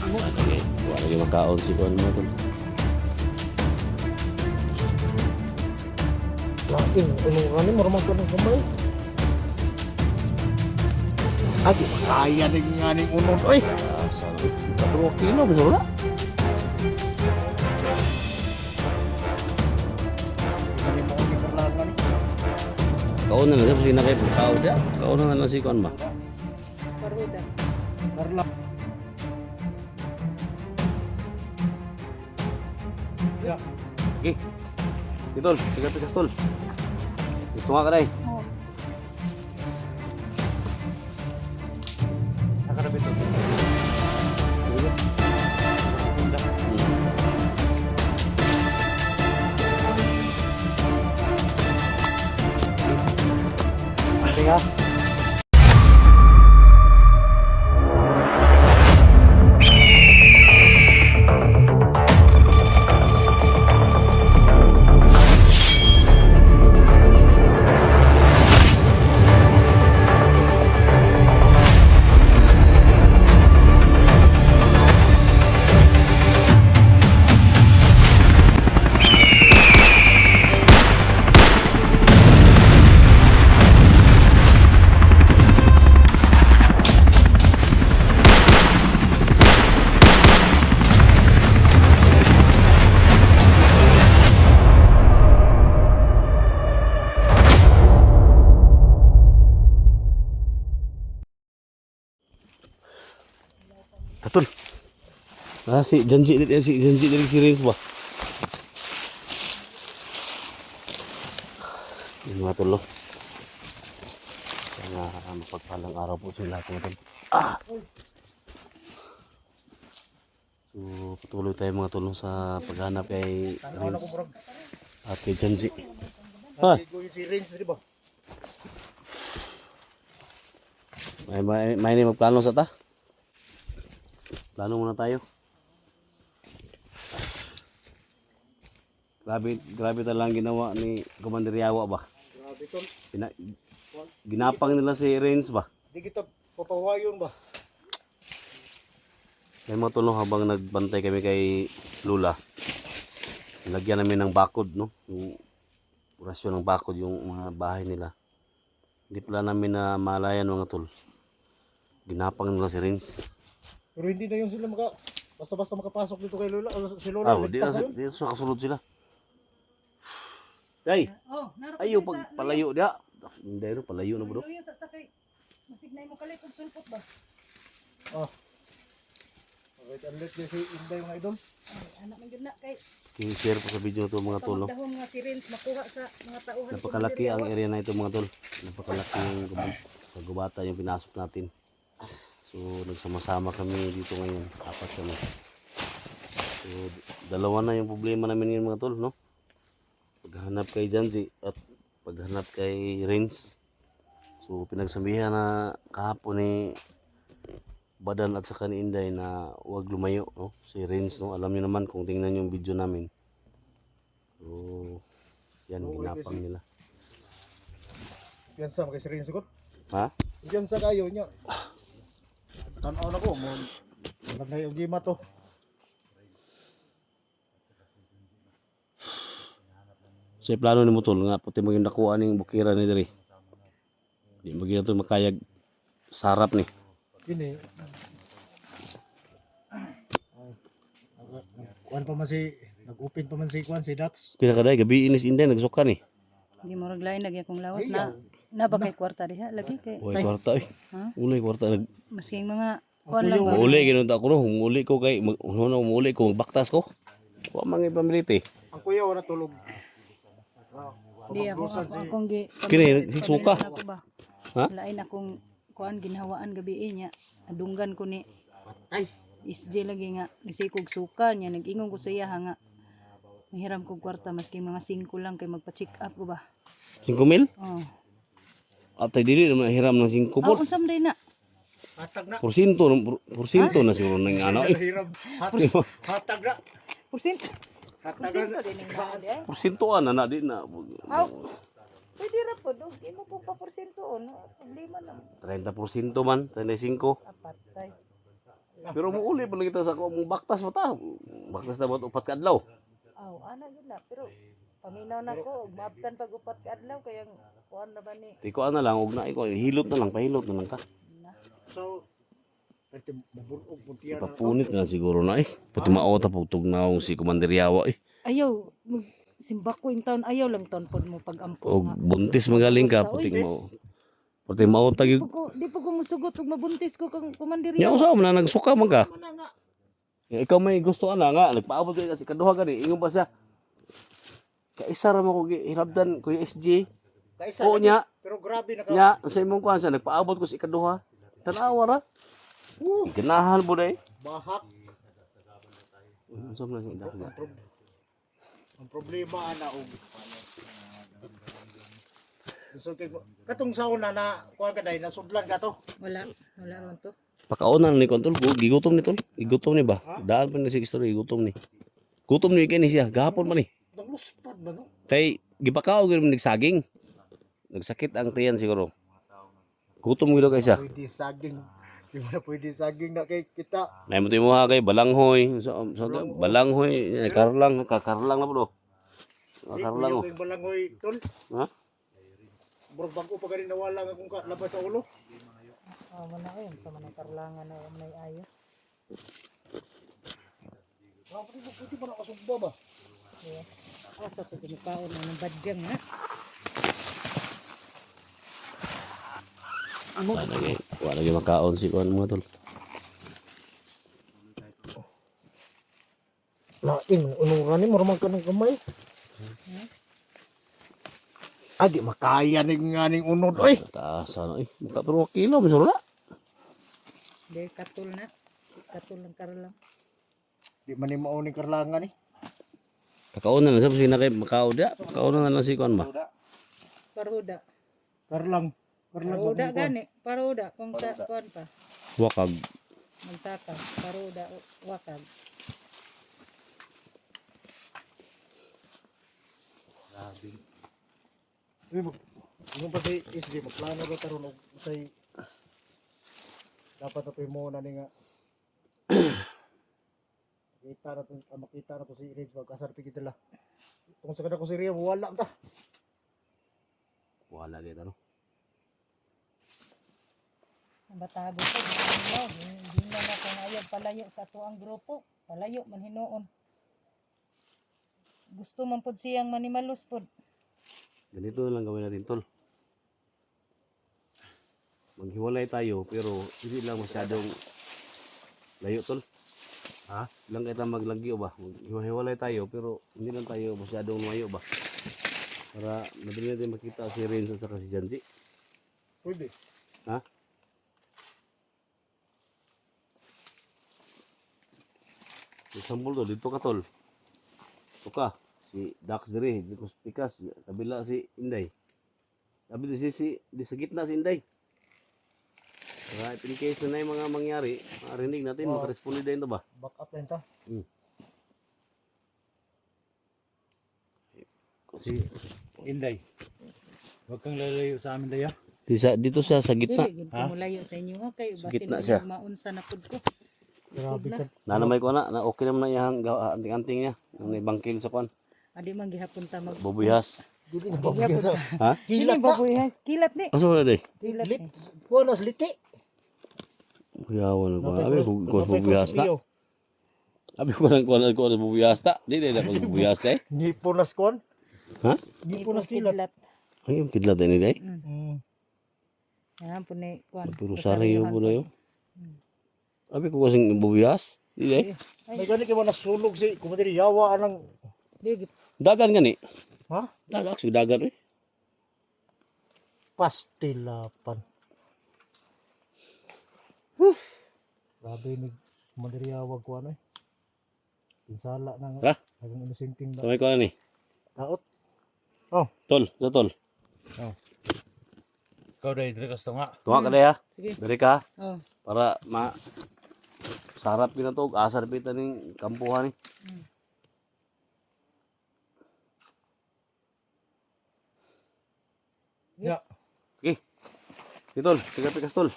Wala lagi makaon si Kuan mo tol. Lain, ano mo ramang ko ng kamay. Agi, kaya din nga ni unod, oy. Sabi, 2 kilo betul lah. Hindi mo kami karlangan. Kau na lang sa kayo kau dia. Kau na lang si Kuan ba. Paruda. Karla. Ya, Oke. Tol, tiga tol. Itu nga kadai. Oh. nakarabi to. Ate nga. Betul. Si janji dari si Rins ba. Ini mga tol. Sana mapagpalang araw po sa lahat mga tol. So patuloy tayo mga tol sa paghanap kay Rins at kay Janji. Si Rins, di ba? May magplano sa ta. Plano muna tayo. Grabe talagang ginawa ni Commander Yawa ba? Grabe tol. Ginapang nila si Rins ba? Di kita papawayon ba? Kaya matulong habang nagbantay kami kay Lula. Lagyan namin ng bakod, no? Yung rasyon ng bakod yung mga bahay nila. Hindi pala namin na malayan mga tol. Ginapang nila si Rins. Pero hindi na yun sila basta-basta makapasok dito kay Lola. O si Lola, Di ligtas na yun. na nakasulod sila. Ay, Oh, ayaw pag palayo dia. Hindi no, palayo na bro. Luyo sa takay. Masignay mo kalit kung sulpot ba? Oh. Wait, unlit niya si Inday mga idol. Ay, anak man gyud na kay I-share po sa video na to mga tol. No? pagdahom nga si Rins makuha sa mga tauhan. Napakalaki ang area na ito mga tol. Napakalaki yung gubata yung pinasok natin. So nagsama-sama kami dito ngayon. 4 kami. So 2 na yung problema namin ngayon mga tol, no? Paghanap kay Janji at paghanap kay Rins. So pinagsabihan na kahapon ni Badan at saka ni Inday na huwag lumayo, no? Si Rins, no? Alam niyo naman kung tingnan yung video namin. So yan, ginapang nila. Yan sa mga si Rins ko. Ha? Yan sa kayo niya. Tanaw na ko mo. Nagay og gima to. So plano ni mo tol nga puti maging nakuha ning bukira ni diri. Di magina to makayag sarap ni. Ini. Kuan pa man si nag-open pa man si Kuan si Dax. Pinakaday gabi inis Inday nagsuka ni. Hindi mo raglain lagi akong lawas na ba kay kwarta diha lagi kay Uy kwarta eh. Ha? Ulay kwarta nag masking mga kuan lang ba? uli ginunta ko no, humuli ko kay humuli ko magbaktas ko. Wa man pamiliti. Ang kuya wala tulog. Di akong gi Kini higsuka. ako ba? Ha? Lain akong kuan ginhawaan gabi niya. Adunggan ko ni Ay, SJ lagi nga nisikog suka niya nag-ingon ko sa iya nga mahiram kog kwarta maski mga 5 lang kay magpa-check up ko ba. 5,000? Oh. Atay dili naman hiram ng 5 Oh, po. unsam day na? hatag na. Porsyento na siguro ng ano eh. Hiram. Hatag na. Porsyento. Hatag Porsyento na. din ning mga di ay. Porsyento na di na. Aw. Pwede ra po dog, imo po pa porsyento no. Problema lang. 30% man, 35. Apat tay. Pero muuli pa lang kita sa akong baktas mo ta. Baktas na ba upat ka adlaw? Aw, ana yun na. Pero paminaw na ko, maabtan pag upat ka adlaw, kaya kuhan na ba ni? Tiko na lang, ug na iko hilot na lang, pahilot na lang ka. Na. So, pwede mabulog mo tiyan na. Papunit na siguro na eh. Pati maota pagtug naong si Commander Yawa eh. Ayaw, simba ko yung taon, ayaw lang taon po mo pag-ampo Og nga. buntis magaling ka, pati mo. Pati maota Di gyud. po ko musugot ug mabuntis ko kang kumandirya. Nya usa man na nagsuka man ka. Ano nga? Ikaw may gusto ana nga, nagpaabot ka kasi kaduha gani, ingon pa siya. Kaisa ra mo ko hirabdan Kuya SJ. Kaisa Oo lagi, nya, pero grabe na ka. nya sa imong kuan sa nagpaabot ko si ikaduha. Tanawa ra. Ganahan mo dai. Bahak. Unsa man sa idak nga. Ang problema ana og gusto kay katong sauna na kuha ka dai nasudlan ka to. Wala man to. Pakaonan ni kontrol, gigutom ni tol. Gigutom ni ba? Daan pa ni si istorya gigutom ni. Gutom ni kay ni siya, gahapon man ni. Nagluspad ba no? Kay gipakaw gyud man nagsaging. Nagsakit ang tiyan siguro. Gutom gyud kay siya. Pwede saging. Di ba pwede saging na kay kita. Nay mo timo kay balanghoy, balanghoy, kakarlang na po. Kakarlang. Di ko balangoy tol. Ha? Murag bangko pa ganin nawala nga kung labas sa ulo. Ah, wala ko sa manay karlangan na manay ayo. Pwede pa na kasugba ba? Yes. Asa to kinakaon ng badyang ha. Wala lagi makaon si kuan mga tol. Lain, unuran ni murag ka ng kamay. Di makaya ni nga ning unod oy. Taas ano eh. Maka pero kilo misuro na. Di katul na. Katul lang karlang. Di man ni mao ning karlangan ni. Kakaunan na sa sina kay makao dia. Kakaunan na lang si kuan ba. Paruda. Karlang. Karlang Paruda ba? gani. Paruda kung sa kuan pa. Wakag. Mansaka. Paruda wakag. Yung pa say isdi mo plano ro karon og say dapat na mo na ni nga makita na to si Rage wag kasar pigi dala. Kung sa kada ko si Ria wala ta. Wala gyud ano. Ang batago ko. Hindi na kung ayaw palayo sa tuang grupo. Palayo man hinuon. Gusto man pod siyang manimalos pod. Ganito na lang gawin natin tol. Maghiwalay tayo pero hindi lang masyadong layo tol. Ha? Lang kita maglagyo ba? Maghiwalay tayo pero hindi lang tayo masyadong lumayo ba? Para madali natin makita si Renzo at si Janji. Pwede. Ha? Example to, dito ka tol. Ito ka. Si Dax diri, dito si Pikas, kabila si Inday. Sabi di sa gitna si Inday. Kaya in case na yung mga mangyari, marinig natin, makaresponde din ito ba? Back up lang ta. Kasi Inday, huwag kang lalayo sa amin daya. dito siya sa gitna. Dili gid ko mulayo sa inyo ha kay Sa basin gitna mo siya. maunsa na pud ko. Grabe ka. Nanamay ko na okay naman na yung anting-anting niya. Yung ibangkil sa kwan. Adi man gihapon ta mag Bubuyas. Dili na babagyan sa. Ha? Kilat Dili pa. babuyas. Kilat ni. Asa wala day? Kilat Lit. ni. Kuha na liti. Kuyawan ko. Abi ko bubuyas na. Abi ko nang ko bubuyas ta. Di ako bubuyas day. Ni punas kon. Ha? Ni punas kilat. Ay, yung kidlat ni day. Yan po ni kuan. Pero sari yung po na yun. Abi ko kasing bubuyas. Di day. May gani kay mo nasulog si kumadiri yawa anang Di Dagan gani. ha? Dagak si dagan eh. Pastilapan. Grabe ni kumadiri yawa ko ano eh. Pinsala nang Ha? nagang inusinting ba. Samay ko na ni. Taot. Tol, sa tol. Ikaw dahil dire ka nga. Tuwa ka day ha. Sige. Dari ka. Oh. Para sarap yun na to. Asar pita ng kampuhan eh. Ya. Okay. Tol, tiga pikas tol.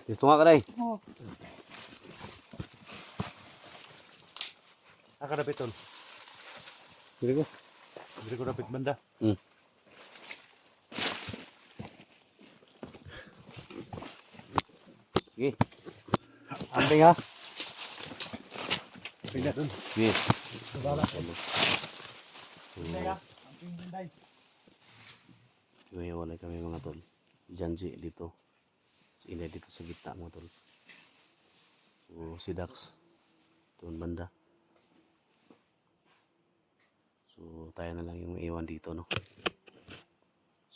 Gusto nga ka day. Oh. Aka dapit tol. Dili ko. Diri ko dapit banda. Sige. Ambing ha. Pinda dun. Sige. Bala. So, Ambing binday. may walay kami mga tol. Janji dito. Si Inay dito sa gitna mga tol. So, si Dax doon banda. So, tayo na lang yung iwan dito, no.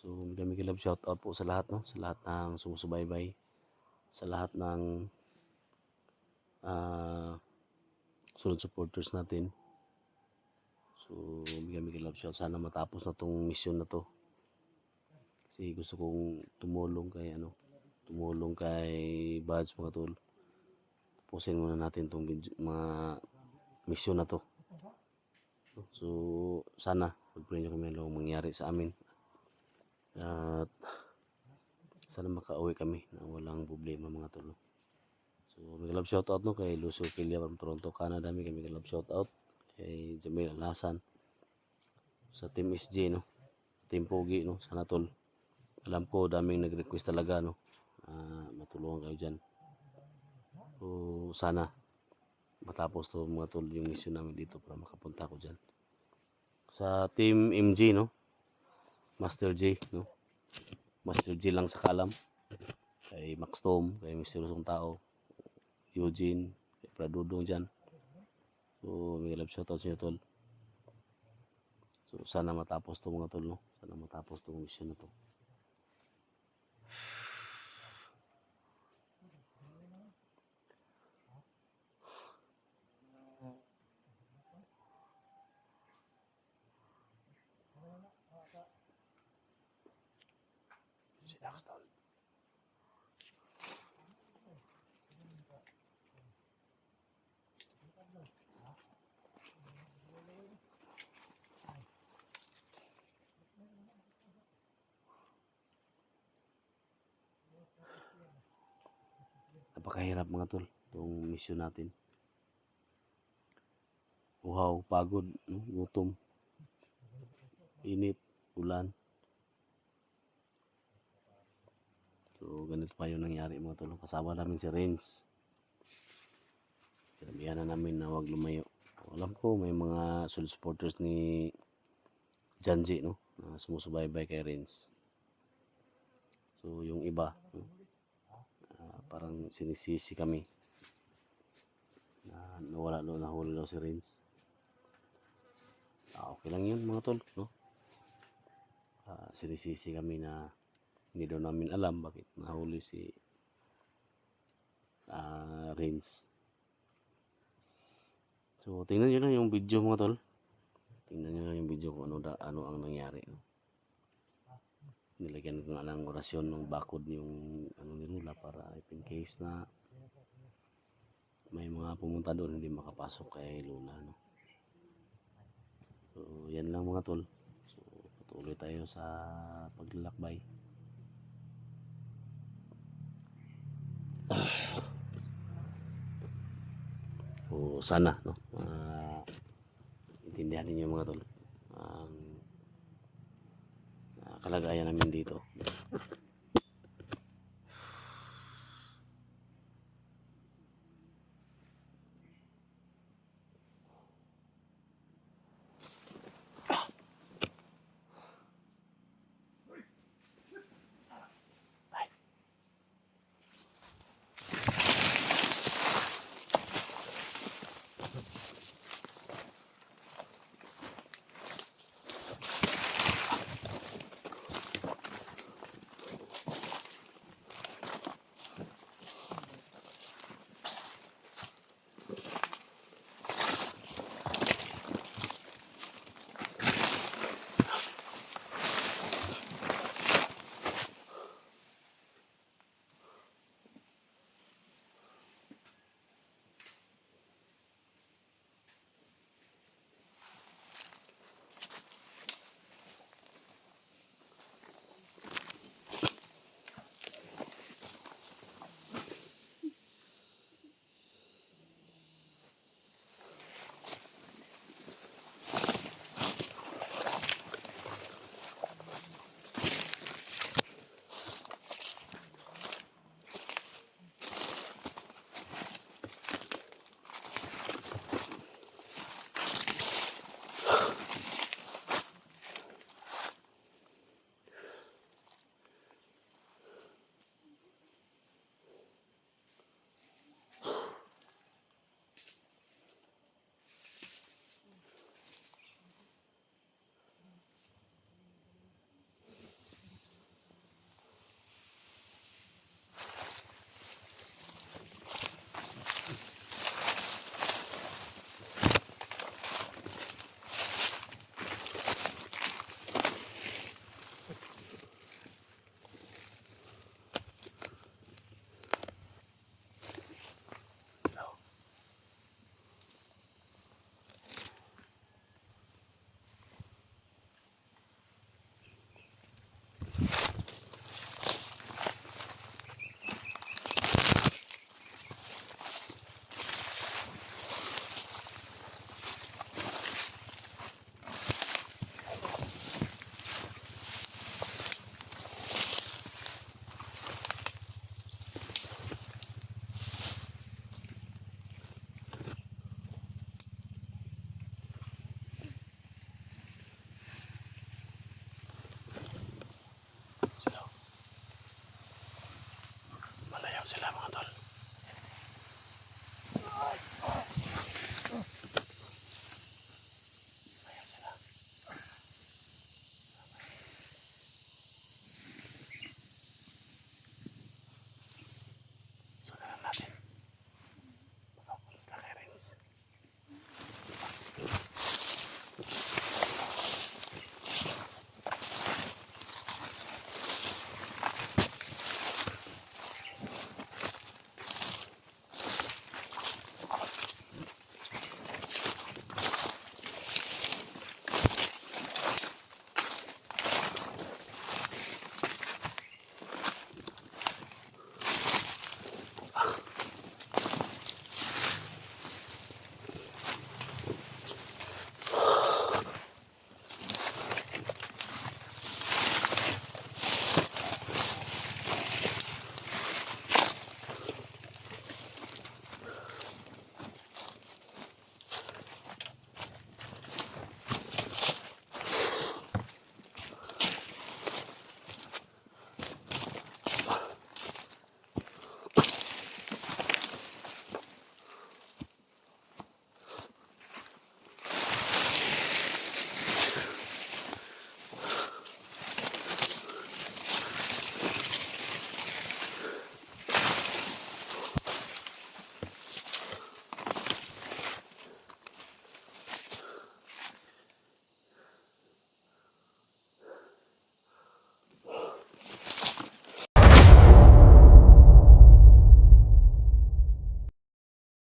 So, kami kilab shout out po sa lahat, no. Sa lahat ng sumusubaybay. Sa lahat ng sunod supporters natin. So, kami kilab shout. Sana matapos na tong mission na to. Kasi gusto kong tumulong kay Buds mga tol. Tapusin muna natin tong mga mission na to. So sana pag-pray nyo kami lang mangyari sa amin. At sana makauwi kami na walang problema mga tol. So may love shout out no kay Lucio Pilia from Toronto, Canada. May love shout out kay Jamil Alasan sa Team SG no. Team Pogi no, sana tol. Alam ko daming nag-request talaga no. Matulungan kayo dyan. So sana matapos to mga tol yung mission namin dito para makapunta ko dyan. Sa Team MG no. Master J no. Master J lang sa kalam. Kay Max Tom, kay Mr. Lusong Tao, Eugene, kay Pradudong dyan. So may love shoutout sa inyo tol. So sana matapos to mga tol no. Sana matapos tong mission na to. Napakahirap mga tol itong mission natin. Uhaw, pagod, no? Gutom, init, ulan. So ganito pa yung nangyari mga tol. Kasama namin si Renz. Sinabihan na namin na huwag lumayo. Alam ko may mga solid supporters ni Janji no, na sumusubaybay kay Renz. So yung iba no? Parang sinisisi kami na nawala daw, nahuli daw si Renz. Okay lang yun mga tol no? Sinisisi kami na hindi daw namin alam bakit nahuli si Renz. So tingnan nyo lang yung video mga tol. Tingnan nyo lang yung video kung ano ang nangyari no? Nilagyan ko nga ng orasyon ng bakod yung ni Lula para in case na may mga pumunta doon hindi makapasok kay Lula no? So yan lang mga tol. So patuloy tayo sa paglalakbay. So sana no, intindihan niyo mga tol ang kalagayan namin dito. sila mga tol.